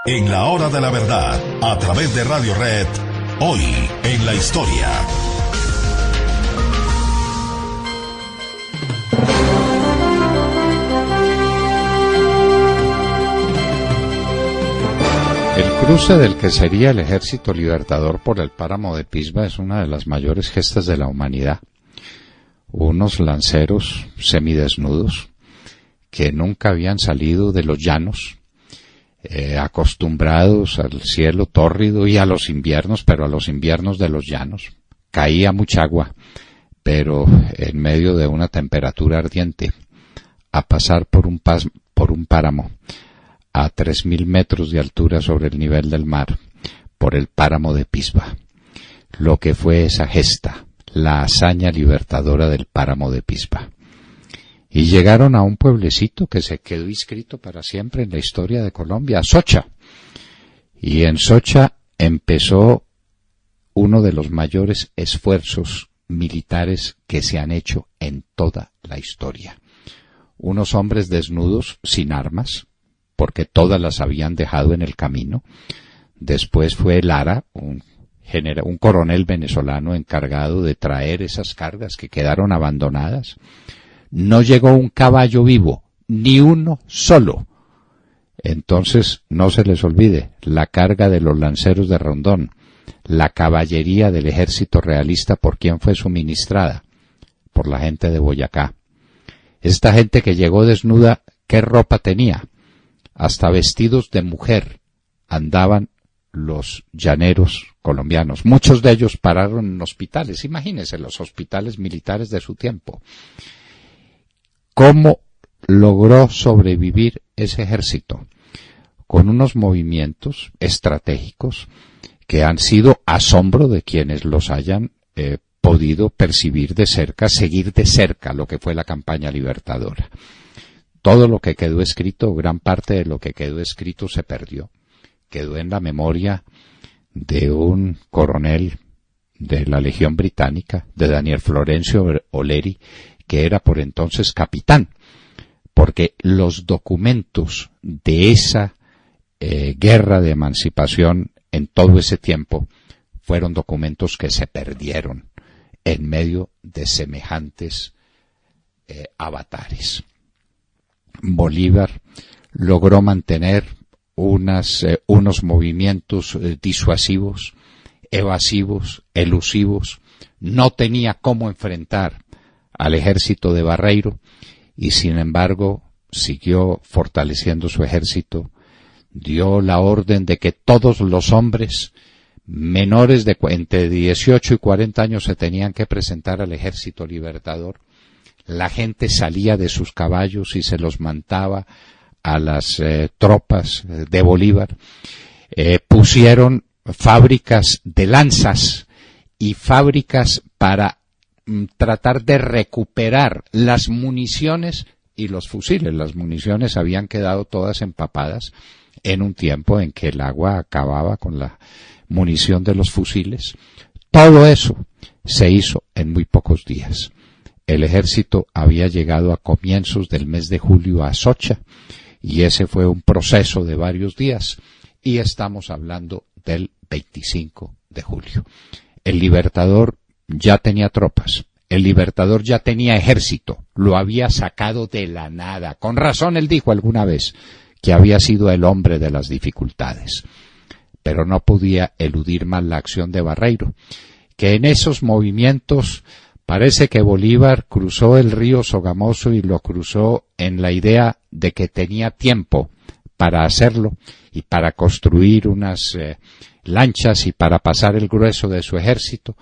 En la hora de la verdad, a través de Radio Red, hoy en la historia. El cruce del que sería el Ejército Libertador por el páramo de Pisba es una de las mayores gestas de la humanidad. Unos lanceros semidesnudos que nunca habían salido de los llanos, acostumbrados al cielo tórrido y a los inviernos, pero a los inviernos de los llanos. Caía mucha agua, pero en medio de una temperatura ardiente, a pasar por un páramo a 3.000 metros de altura sobre el nivel del mar, por el páramo de Pisba. Lo que fue esa gesta, la hazaña libertadora del páramo de Pisba. Y llegaron a un pueblecito que se quedó inscrito para siempre en la historia de Colombia, Socha. Y en Socha empezó uno de los mayores esfuerzos militares que se han hecho en toda la historia. Unos hombres desnudos, sin armas, porque todas las habían dejado en el camino. Después fue Lara, un coronel venezolano encargado de traer esas cargas que quedaron abandonadas. No llegó un caballo vivo, ni uno solo. Entonces, no se les olvide, la carga de los lanceros de Rondón, la caballería del ejército realista, ¿por quién fue suministrada? Por la gente de Boyacá. Esta gente que llegó desnuda, ¿qué ropa tenía? Hasta vestidos de mujer andaban los llaneros colombianos. Muchos de ellos pararon en hospitales. Imagínense los hospitales militares de su tiempo. ¿Cómo logró sobrevivir ese ejército? Con unos movimientos estratégicos que han sido asombro de quienes los hayan podido percibir de cerca, seguir de cerca lo que fue la campaña libertadora. Todo lo que quedó escrito, gran parte de lo que quedó escrito se perdió. Quedó en la memoria de un coronel de la Legión Británica, de Daniel Florencio Oleri, que era por entonces capitán, porque los documentos de esa guerra de emancipación en todo ese tiempo fueron documentos que se perdieron en medio de semejantes avatares. Bolívar logró mantener unos movimientos disuasivos, evasivos, elusivos. No tenía cómo enfrentar al ejército de Barreiro y sin embargo siguió fortaleciendo su ejército. Dio la orden de que todos los hombres menores de entre 18 y 40 años se tenían que presentar al ejército libertador. La gente salía de sus caballos y se los mandaba a las tropas de Bolívar. Pusieron fábricas de lanzas y fábricas para tratar de recuperar las municiones y los fusiles. Las municiones habían quedado todas empapadas en un tiempo en que el agua acababa con la munición de los fusiles. Todo eso se hizo en muy pocos días. El ejército había llegado a comienzos del mes de julio a Socha y ese fue un proceso de varios días y estamos hablando del 25 de julio. El Libertador ya tenía tropas, el Libertador ya tenía ejército, lo había sacado de la nada. Con razón él dijo alguna vez que había sido el hombre de las dificultades, pero no podía eludir más la acción de Barreiro, que en esos movimientos parece que Bolívar cruzó el río Sogamoso y lo cruzó en la idea de que tenía tiempo para hacerlo y para construir unas lanchas y para pasar el grueso de su ejército,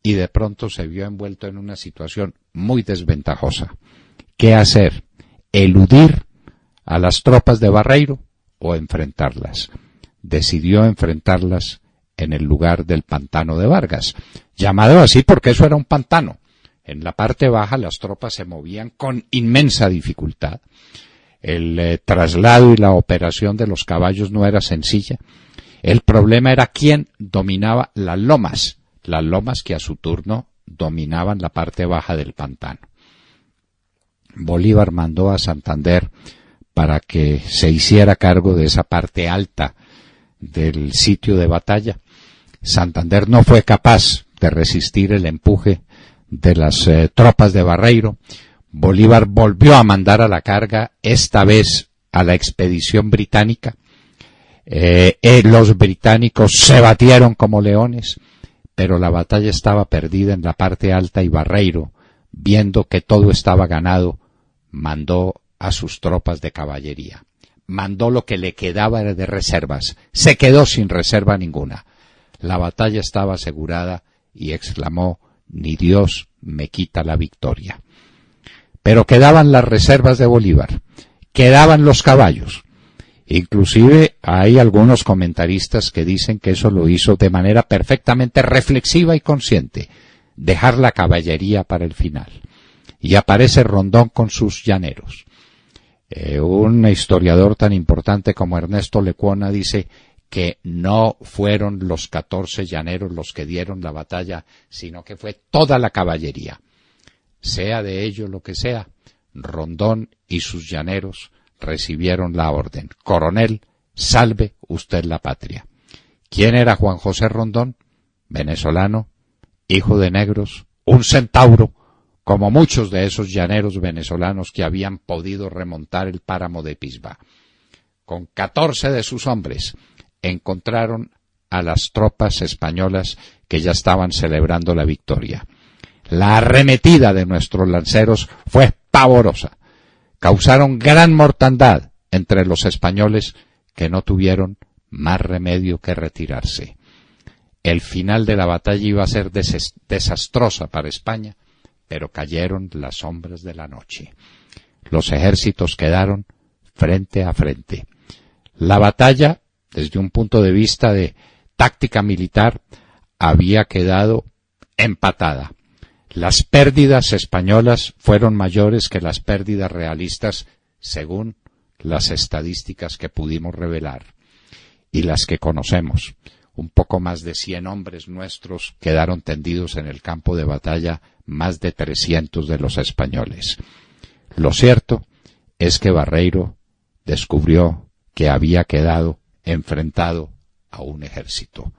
y de pronto se vio envuelto en una situación muy desventajosa. ¿Qué hacer? ¿Eludir a las tropas de Barreiro o enfrentarlas? Decidió enfrentarlas en el lugar del pantano de Vargas, llamado así porque eso era un pantano. En la parte baja las tropas se movían con inmensa dificultad. El traslado y la operación de los caballos no era sencilla. El problema era quién dominaba las lomas que a su turno dominaban la parte baja del pantano. Bolívar mandó a Santander para que se hiciera cargo de esa parte alta del sitio de batalla, Santander no fue capaz de resistir el empuje de las tropas de Barreiro. Bolívar volvió a mandar a la carga, esta vez a la expedición británica. Los británicos se batieron como leones, pero la batalla estaba perdida en la parte alta y Barreiro, viendo que todo estaba ganado, mandó a sus tropas de caballería. Mandó lo que le quedaba de reservas. Se quedó sin reserva ninguna. La batalla estaba asegurada y exclamó: ni Dios me quita la victoria. Pero quedaban las reservas de Bolívar, quedaban los caballos. Inclusive hay algunos comentaristas que dicen que eso lo hizo de manera perfectamente reflexiva y consciente, dejar la caballería para el final. Y aparece Rondón con sus llaneros. Un historiador tan importante como Ernesto Lecuona dice que no fueron los 14 llaneros los que dieron la batalla, sino que fue toda la caballería. Sea de ello lo que sea, Rondón y sus llaneros recibieron la orden: coronel, salve usted la patria. ¿Quién era Juan José Rondón? Venezolano, hijo de negros, un centauro, como muchos de esos llaneros venezolanos que habían podido remontar el páramo de Pisba. Con 14 de sus hombres encontraron a las tropas españolas que ya estaban celebrando la victoria. La arremetida de nuestros lanceros fue pavorosa. Causaron gran mortandad entre los españoles, que no tuvieron más remedio que retirarse. El final de la batalla iba a ser desastrosa para España, pero cayeron las sombras de la noche. Los ejércitos quedaron frente a frente. La batalla, desde un punto de vista de táctica militar, había quedado empatada. Las pérdidas españolas fueron mayores que las pérdidas realistas, según las estadísticas que pudimos revelar y las que conocemos. Un poco más de 100 hombres nuestros quedaron tendidos en el campo de batalla, más de 300 de los españoles. Lo cierto es que Barreiro descubrió que había quedado enfrentado a un ejército.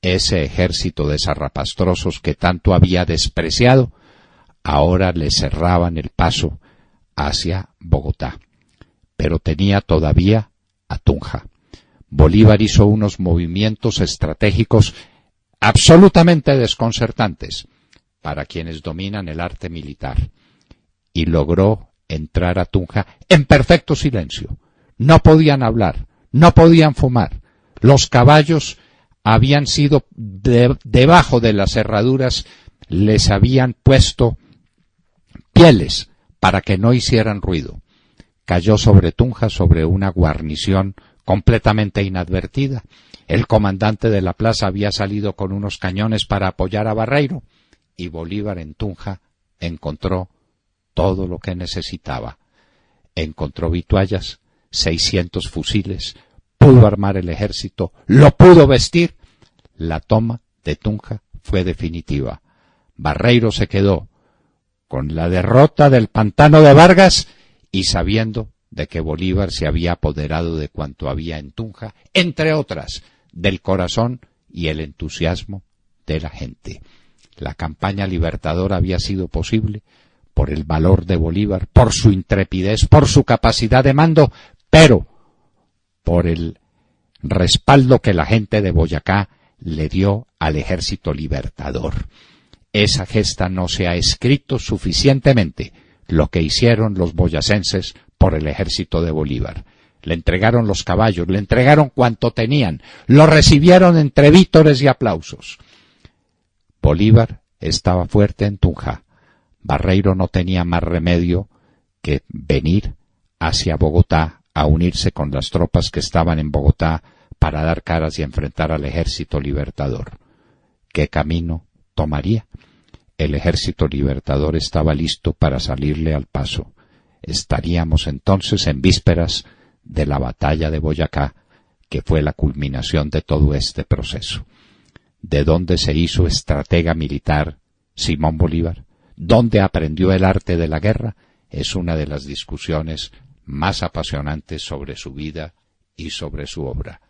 Ese ejército de zarrapastrosos que tanto había despreciado, ahora le cerraban el paso hacia Bogotá. Pero tenía todavía a Tunja. Bolívar hizo unos movimientos estratégicos absolutamente desconcertantes para quienes dominan el arte militar, y logró entrar a Tunja en perfecto silencio. No podían hablar, no podían fumar. Los caballos habían sido debajo de las herraduras, les habían puesto pieles para que no hicieran ruido. Cayó sobre Tunja, sobre una guarnición completamente inadvertida. El comandante de la plaza había salido con unos cañones para apoyar a Barreiro, y Bolívar en Tunja encontró todo lo que necesitaba. Encontró vituallas, 600 fusiles, pudo armar el ejército, lo pudo vestir. La toma de Tunja fue definitiva. Barreiro se quedó con la derrota del pantano de Vargas y sabiendo de que Bolívar se había apoderado de cuanto había en Tunja, entre otras, del corazón y el entusiasmo de la gente. La campaña libertadora había sido posible por el valor de Bolívar, por su intrepidez, por su capacidad de mando, pero por el respaldo que la gente de Boyacá le dio al ejército libertador. Esa gesta no se ha escrito suficientemente, lo que hicieron los boyacenses por el ejército de Bolívar. Le entregaron los caballos, le entregaron cuanto tenían, lo recibieron entre vítores y aplausos. Bolívar estaba fuerte en Tunja. Barreiro no tenía más remedio que venir hacia Bogotá a unirse con las tropas que estaban en Bogotá para dar caras y enfrentar al ejército libertador. ¿Qué camino tomaría? El ejército libertador estaba listo para salirle al paso. Estaríamos entonces en vísperas de la batalla de Boyacá, que fue la culminación de todo este proceso. ¿De dónde se hizo estratega militar Simón Bolívar? ¿Dónde aprendió el arte de la guerra? Es una de las discusiones más apasionantes sobre su vida y sobre su obra.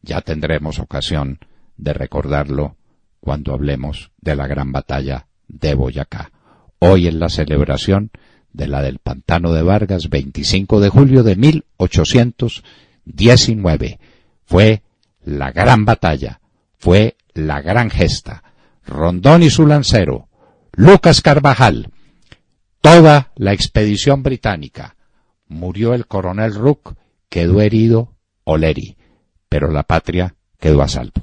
Ya tendremos ocasión de recordarlo cuando hablemos de la gran batalla de Boyacá. Hoy en la celebración de la del Pantano de Vargas, 25 de julio de 1819. Fue la gran batalla, fue la gran gesta. Rondón y su lancero, Lucas Carvajal, toda la expedición británica. Murió el coronel Rooke, quedó herido O'Leary, pero la patria quedó a salvo.